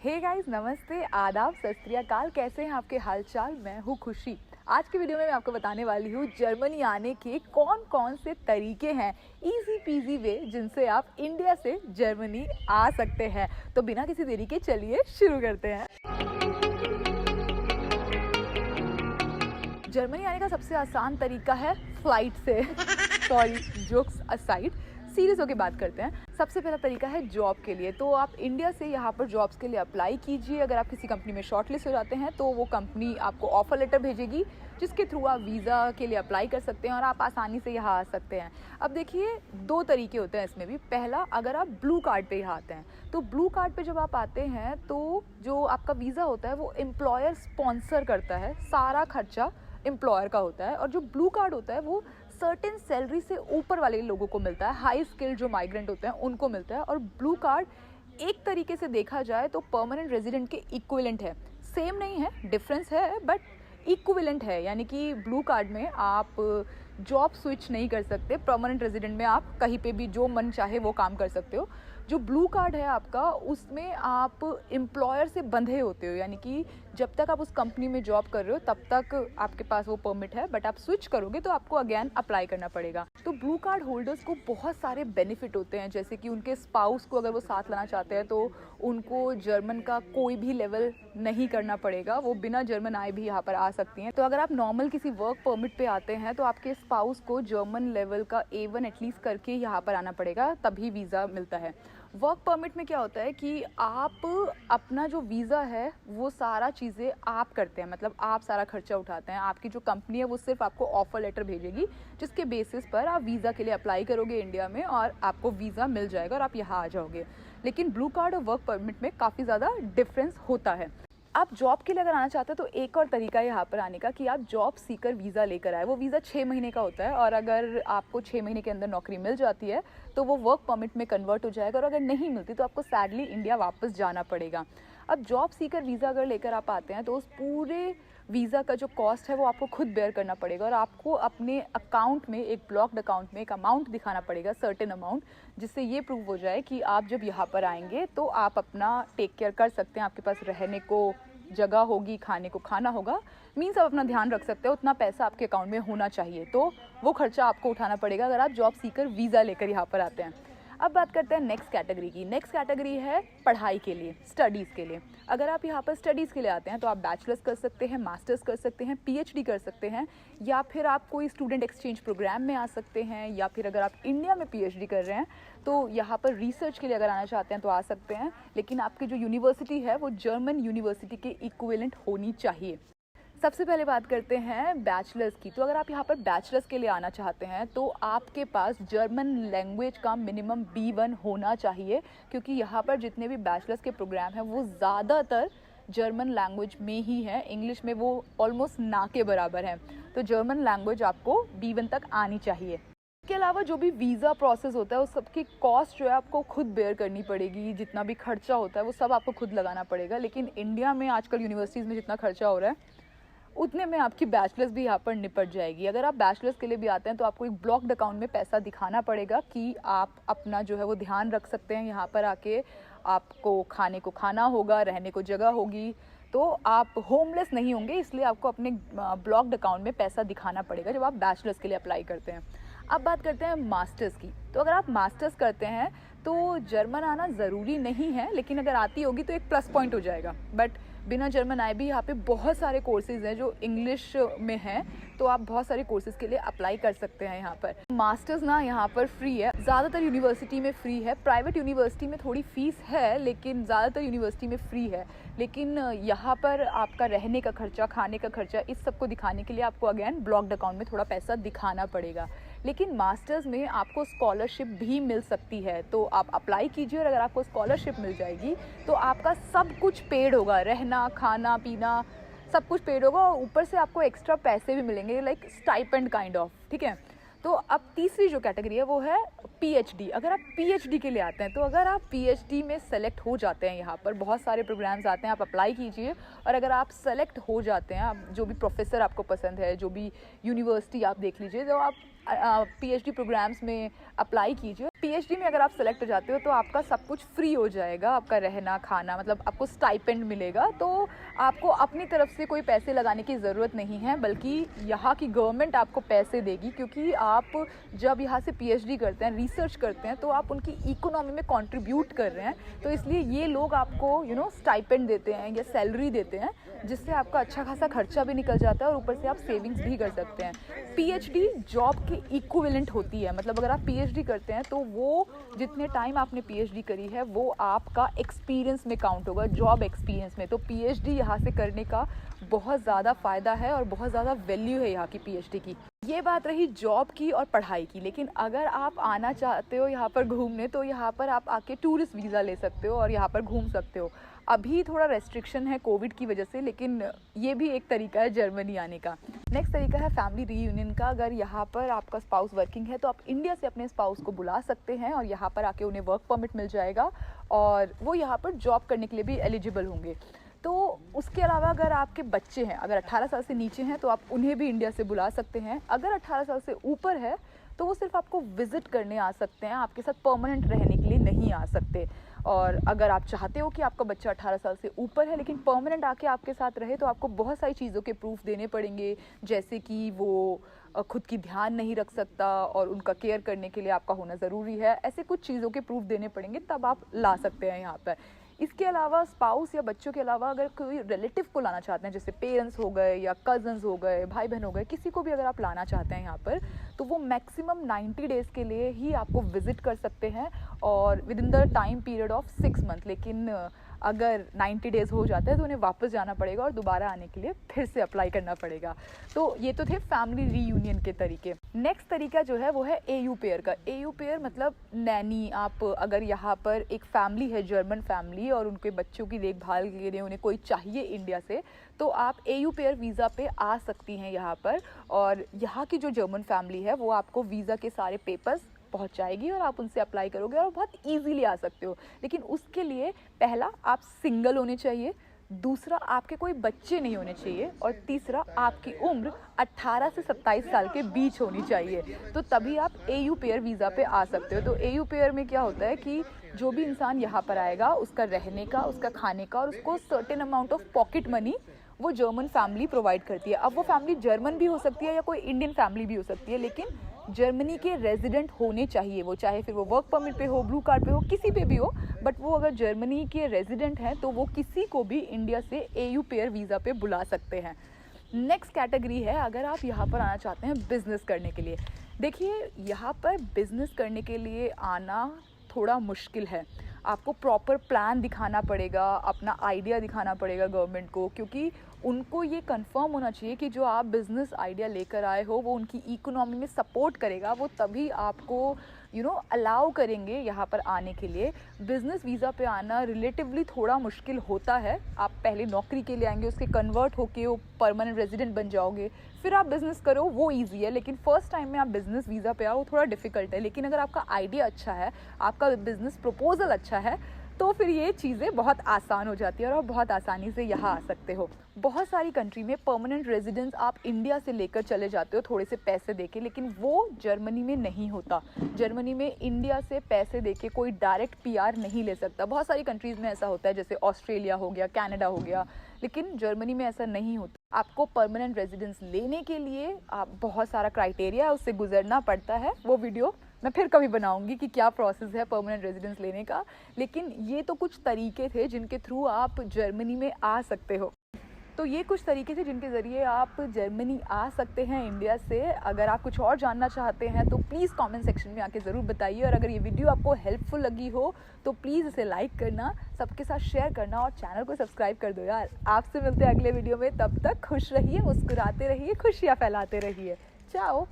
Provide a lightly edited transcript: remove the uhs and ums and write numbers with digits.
Hey guys, नमस्ते, आदाब, सत श्री अकाल। कैसे हैं आपके हालचाल? मैं हूँ खुशी। आज की वीडियो में मैं आपको बताने वाली हूँ जर्मनी आने के कौन कौन से तरीके हैं, इजी पीजी वे, जिनसे आप इंडिया से जर्मनी आ सकते हैं। तो बिना किसी देरी के चलिए शुरू करते हैं। जर्मनी आने का सबसे आसान तरीका है फ्लाइट से। सॉरी, जोक्स असाइड, सीरियस होकर बात करते हैं। सबसे पहला तरीका है जॉब के लिए। तो आप इंडिया से यहाँ पर जॉब्स के लिए अप्लाई कीजिए। अगर आप किसी कंपनी में शॉर्टलिस्ट हो जाते हैं तो वो कंपनी आपको ऑफर लेटर भेजेगी, जिसके थ्रू आप वीज़ा के लिए अप्लाई कर सकते हैं और आप आसानी से यहाँ आ सकते हैं। अब देखिए, दो तरीके होते हैं इसमें भी। पहला, अगर आप ब्लू कार्ड पे यहाँ आते हैं तो ब्लू कार्ड पे जब आप आते हैं तो जो आपका वीज़ा होता है वो एम्प्लॉयर स्पॉन्सर करता है, सारा खर्चा एम्प्लॉयर का होता है। और जो ब्लू कार्ड होता है वो सर्टेन सैलरी से ऊपर वाले लोगों को मिलता है, हाई स्किल्ड जो माइग्रेंट होते हैं उनको मिलता है। और ब्लू कार्ड एक तरीके से देखा जाए तो परमानेंट रेजिडेंट के इक्विवेलेंट है। सेम नहीं है, डिफरेंस है, बट इक्विवेलेंट है। यानी कि ब्लू कार्ड में आप जॉब स्विच नहीं कर सकते, परमानेंट रेजिडेंट में आप कहीं पे भी जो मन चाहे वो काम कर सकते हो। जो ब्लू कार्ड है आपका, उसमें आप एम्प्लॉयर से बंधे होते हो, यानी कि जब तक आप उस कंपनी में जॉब कर रहे हो तब तक आपके पास वो परमिट है, बट आप स्विच करोगे तो आपको अगेन अप्लाई करना पड़ेगा। तो ब्लू कार्ड होल्डर्स को बहुत सारे बेनिफिट होते हैं, जैसे कि उनके स्पाउस को अगर वो साथ लाना चाहते हैं तो उनको जर्मन का कोई भी लेवल नहीं करना पड़ेगा, वो बिना जर्मन आए भी यहाँ पर आ सकती हैं। तो अगर आप नॉर्मल किसी वर्क परमिट पे आते हैं तो आपके स्पाउस को जर्मन लेवल का A1 एटलीस्ट करके यहाँ पर आना पड़ेगा, तभी वीज़ा मिलता है। वर्क परमिट में क्या होता है कि आप अपना जो वीज़ा है वो सारा चीज़ें आप करते हैं, मतलब आप सारा खर्चा उठाते हैं। आपकी जो कंपनी है वो सिर्फ आपको ऑफर लेटर भेजेगी, जिसके बेसिस पर आप वीज़ा के लिए अप्लाई करोगे इंडिया में और आपको वीज़ा मिल जाएगा और आप यहाँ आ जाओगे। लेकिन ब्लू कार्ड और वर्क परमिट में काफ़ी ज़्यादा डिफरेंस होता है। आप जॉब के लिए अगर आना चाहते हैं तो एक और तरीका है यहाँ पर आने का कि आप जॉब सीकर वीज़ा लेकर आए। वो वीज़ा 6 महीने का होता है और अगर आपको 6 महीने के अंदर नौकरी मिल जाती है तो वो वर्क परमिट में कन्वर्ट हो जाएगा, और अगर नहीं मिलती तो आपको सैडली इंडिया वापस जाना पड़ेगा। अब जॉब सीकर वीज़ा अगर लेकर आप आते हैं तो उस पूरे वीज़ा का जो कॉस्ट है वो आपको खुद बेयर करना पड़ेगा, और आपको अपने अकाउंट में, एक ब्लॉक्ड अकाउंट में एक अमाउंट दिखाना पड़ेगा, सर्टेन अमाउंट, जिससे ये प्रूव हो जाए कि आप जब यहाँ पर आएंगे तो आप अपना टेक केयर कर सकते हैं। आपके पास रहने को जगह होगी, खाने को खाना होगा, मीन्स आप अपना ध्यान रख सकते हो, उतना पैसा आपके अकाउंट में होना चाहिए। तो वो खर्चा आपको उठाना पड़ेगा अगर आप जॉब सीकर वीज़ा लेकर यहाँ पर आते हैं। अब बात करते हैं नेक्स्ट कैटेगरी की। नेक्स्ट कैटेगरी है पढ़ाई के लिए, स्टडीज़ के लिए। अगर आप यहाँ पर स्टडीज़ के लिए आते हैं तो आप बैचलर्स कर सकते हैं, मास्टर्स कर सकते हैं, PhD कर सकते हैं, या फिर आप कोई स्टूडेंट एक्सचेंज प्रोग्राम में आ सकते हैं, या फिर अगर आप इंडिया में PhD कर रहे हैं तो यहाँ पर रिसर्च के लिए अगर आना चाहते हैं तो आ सकते हैं। लेकिन आपकी जो यूनिवर्सिटी है वो जर्मन यूनिवर्सिटी के इक्विवेलेंट होनी चाहिए। सबसे पहले बात करते हैं बैचलर्स की। तो अगर आप यहाँ पर बैचलर्स के लिए आना चाहते हैं तो आपके पास जर्मन लैंग्वेज का मिनिमम B1 होना चाहिए, क्योंकि यहाँ पर जितने भी बैचलर्स के प्रोग्राम हैं वो ज़्यादातर जर्मन लैंग्वेज में ही है। इंग्लिश में वो ऑलमोस्ट ना के बराबर है। तो जर्मन लैंग्वेज आपको B1 तक आनी चाहिए। इसके अलावा जो भी वीज़ा प्रोसेस होता है उस सबकी कॉस्ट जो है आपको खुद बेयर करनी पड़ेगी। जितना भी खर्चा होता है वो सब आपको खुद लगाना पड़ेगा। लेकिन इंडिया में आजकल यूनिवर्सिटीज़ में जितना खर्चा हो रहा है उतने में आपकी बैचलर्स भी यहाँ पर निपट जाएगी। अगर आप बैचलर्स के लिए भी आते हैं तो आपको एक ब्लॉक्ड अकाउंट में पैसा दिखाना पड़ेगा कि आप अपना जो है वो ध्यान रख सकते हैं। यहाँ पर आके आपको खाने को खाना होगा, रहने को जगह होगी, तो आप होमलेस नहीं होंगे, इसलिए आपको अपने ब्लॉक्ड अकाउंट में पैसा दिखाना पड़ेगा जब आप बैचलर्स के लिए अप्लाई करते हैं। अब बात करते हैं मास्टर्स की। तो अगर आप मास्टर्स करते हैं तो जर्मन आना ज़रूरी नहीं है, लेकिन अगर आती होगी तो एक प्लस पॉइंट हो जाएगा। बट बिना जर्मन आए भी यहाँ पे बहुत सारे कोर्सेज़ हैं जो इंग्लिश में हैं, तो आप बहुत सारे कोर्सेज़ के लिए अप्लाई कर सकते हैं यहाँ पर। मास्टर्स ना यहाँ पर फ्री है, ज़्यादातर यूनिवर्सिटी में फ्री है। प्राइवेट यूनिवर्सिटी में थोड़ी फ़ीस है, लेकिन ज़्यादातर यूनिवर्सिटी में फ्री है। लेकिन यहाँ पर आपका रहने का खर्चा, खाने का खर्चा, इस सब को दिखाने के लिए आपको अगेन ब्लॉक्ड अकाउंट में थोड़ा पैसा दिखाना पड़ेगा। लेकिन मास्टर्स में आपको स्कॉलरशिप भी मिल सकती है, तो आप अप्लाई कीजिए, और अगर आपको स्कॉलरशिप मिल जाएगी तो आपका सब कुछ पेड होगा, रहना, खाना, पीना सब कुछ पेड होगा, और ऊपर से आपको एक्स्ट्रा पैसे भी मिलेंगे, लाइक स्टाइपेंड काइंड ऑफ। ठीक है। तो अब तीसरी जो कैटेगरी है वो है PhD। अगर आप PhD के लिए आते हैं तो अगर आप PhD में सेलेक्ट हो जाते हैं, यहाँ पर बहुत सारे प्रोग्राम्स आते हैं, आप अप्लाई कीजिए, और अगर आप सेलेक्ट हो जाते हैं, आप जो भी प्रोफेसर आपको पसंद है, जो भी यूनिवर्सिटी आप देख लीजिए, तो आप PhD प्रोग्राम्स में अप्लाई कीजिए। पीएचडी में अगर आप सेलेक्ट हो जाते हो तो आपका सब कुछ फ्री हो जाएगा, आपका रहना खाना, मतलब आपको स्टाइपेंड मिलेगा। तो आपको अपनी तरफ से कोई पैसे लगाने की ज़रूरत नहीं है, बल्कि यहाँ की गवर्नमेंट आपको पैसे देगी, क्योंकि आप जब यहाँ से पीएचडी करते हैं, रिसर्च करते हैं, तो आप उनकी इकोनॉमी में कंट्रीब्यूट कर रहे हैं। तो इसलिए ये लोग आपको स्टाइपेंड देते हैं या सैलरी देते हैं, जिससे आपका अच्छा खासा खर्चा भी निकल जाता है और ऊपर से आप सेविंग्स भी कर सकते हैं। पीएचडी जॉब के इक्विवेलेंट होती है, मतलब अगर आप पीएचडी करते हैं तो वो जितने टाइम आपने पीएचडी करी है वो आपका एक्सपीरियंस में काउंट होगा, जॉब एक्सपीरियंस में। तो पीएचडी यहाँ से करने का बहुत ज़्यादा फ़ायदा है और बहुत ज़्यादा वैल्यू है यहाँ की पीएचडी की। ये बात रही जॉब की और पढ़ाई की, लेकिन अगर आप आना चाहते हो यहाँ पर घूमने तो यहाँ पर आप आके टूरिस्ट वीज़ा ले सकते हो और यहाँ पर घूम सकते हो। अभी थोड़ा रेस्ट्रिक्शन है कोविड की वजह से, लेकिन ये भी एक तरीका है जर्मनी आने का। नेक्स्ट तरीका है फैमिली रीयूनियन का। अगर यहाँ पर आपका स्पाउस वर्किंग है तो आप इंडिया से अपने स्पाउस को बुला सकते हैं और यहाँ पर आके उन्हें वर्क परमिट मिल जाएगा और वो यहाँ पर जॉब करने के लिए भी एलिजिबल होंगे। तो उसके अलावा अगर आपके बच्चे हैं, अगर 18 साल से नीचे हैं तो आप उन्हें भी इंडिया से बुला सकते हैं। अगर 18 साल से ऊपर है तो वो सिर्फ आपको विज़िट करने आ सकते हैं, आपके साथ परमानेंट रहने के लिए नहीं आ सकते। और अगर आप चाहते हो कि आपका बच्चा 18 साल से ऊपर है लेकिन परमानेंट आके आपके साथ रहे, तो आपको बहुत सारी चीज़ों के प्रूफ देने पड़ेंगे, जैसे कि वो खुद की ध्यान नहीं रख सकता और उनका केयर करने के लिए आपका होना ज़रूरी है। ऐसे कुछ चीज़ों के प्रूफ देने पड़ेंगे, तब आप ला सकते हैं यहाँ पर। इसके अलावा स्पाउस या बच्चों के अलावा अगर कोई रिलेटिव को लाना चाहते हैं, जैसे पेरेंट्स हो गए या कज़न्स हो गए, भाई बहन हो गए, किसी को भी अगर आप लाना चाहते हैं यहाँ पर, तो वो मैक्सिमम 90 डेज़ के लिए ही आपको विज़िट कर सकते हैं और with in the time period of 6 month. लेकिन अगर 90 डेज़ हो जाता है तो उन्हें वापस जाना पड़ेगा और दोबारा आने के लिए फिर से अप्लाई करना पड़ेगा। तो ये तो थे फैमिली रीयूनियन के तरीके। नेक्स्ट तरीका जो है वो है एयू पेयर का। एयू पेयर मतलब नैनी। आप अगर यहाँ पर एक फैमिली है, जर्मन फैमिली, और उनके बच्चों की देखभाल के लिए उन्हें कोई चाहिए इंडिया से, तो आप एयू पेयर वीज़ा पे आ सकती हैं यहाँ पर। और यहाँ की जो जर्मन फैमिली है वो आपको वीज़ा के सारे पेपर्स पहुंचाएगी और आप उनसे अप्लाई करोगे और बहुत इजीली आ सकते हो। लेकिन उसके लिए पहला आप सिंगल होने चाहिए, दूसरा आपके कोई बच्चे नहीं होने चाहिए, और तीसरा आपकी उम्र 18 से 27 साल के बीच होनी चाहिए। तो तभी आप एयू पेयर वीज़ा पे आ सकते हो। तो एयू पेयर में क्या होता है कि जो भी इंसान यहाँ पर आएगा, उसका रहने का, उसका खाने का और उसको certain amount of pocket money वो जर्मन फैमिली प्रोवाइड करती है। अब वो फैमिली जर्मन भी हो सकती है या कोई इंडियन फैमिली भी हो सकती है, लेकिन जर्मनी के रेजिडेंट होने चाहिए वो, चाहे फिर वो वर्क परमिट पे हो, ब्लू कार्ड पे हो, किसी पे भी हो, बट वो अगर जर्मनी के रेजिडेंट हैं तो वो किसी को भी इंडिया से एयू पेयर वीज़ा पे बुला सकते हैं। नेक्स्ट कैटेगरी है अगर आप यहाँ पर आना चाहते हैं बिजनेस करने के लिए। देखिए, यहाँ पर बिजनेस करने के लिए आना थोड़ा मुश्किल है। आपको प्रॉपर प्लान दिखाना पड़ेगा, अपना आइडिया दिखाना पड़ेगा गवर्नमेंट को, क्योंकि उनको ये कंफर्म होना चाहिए कि जो आप बिज़नेस आइडिया लेकर आए हो वो उनकी इकोनॉमी में सपोर्ट करेगा। वो तभी आपको अलाउ करेंगे यहाँ पर आने के लिए। बिज़नेस वीज़ा पे आना रिलेटिवली थोड़ा मुश्किल होता है। आप पहले नौकरी के लिए आएंगे, उसके कन्वर्ट होके वो परमानेंट रेजिडेंट बन जाओगे, फिर आप बिज़नेस करो, वो ईजी है। लेकिन फर्स्ट टाइम में आप बिज़नेस वीज़ा पे आओ, वो थोड़ा डिफ़िकल्ट है। लेकिन अगर आपका आइडिया अच्छा है, आपका बिज़नेस प्रपोजल अच्छा है, तो फिर ये चीज़ें बहुत आसान हो जाती है और आप बहुत आसानी से यहाँ आ सकते हो। बहुत सारी कंट्री में परमानेंट रेजिडेंस आप इंडिया से लेकर चले जाते हो थोड़े से पैसे देके, लेकिन वो जर्मनी में नहीं होता। जर्मनी में इंडिया से पैसे देके कोई डायरेक्ट पीआर नहीं ले सकता। बहुत सारी कंट्रीज़ में ऐसा होता है, जैसे ऑस्ट्रेलिया हो गया, कनाडा हो गया, लेकिन जर्मनी में ऐसा नहीं होता। आपको परमानेंट रेजिडेंस लेने के लिए आप बहुत सारा क्राइटेरिया उससे गुजरना पड़ता है। वो वीडियो मैं फिर कभी बनाऊंगी कि क्या प्रोसेस है परमानेंट रेजिडेंस लेने का। लेकिन ये तो कुछ तरीके थे जिनके थ्रू आप जर्मनी में आ सकते हो। तो ये कुछ तरीके थे जिनके ज़रिए आप जर्मनी आ सकते हैं इंडिया से। अगर आप कुछ और जानना चाहते हैं तो प्लीज़ कमेंट सेक्शन में आके ज़रूर बताइए। और अगर ये वीडियो आपको हेल्पफुल लगी हो तो प्लीज़ इसे लाइक करना, सबके साथ शेयर करना और चैनल को सब्सक्राइब कर दो यार। आपसे मिलते हैं अगले वीडियो में। तब तक खुश रहिए, मुस्कुराते रहिए, खुशियाँ फैलाते रहिए। चाओ।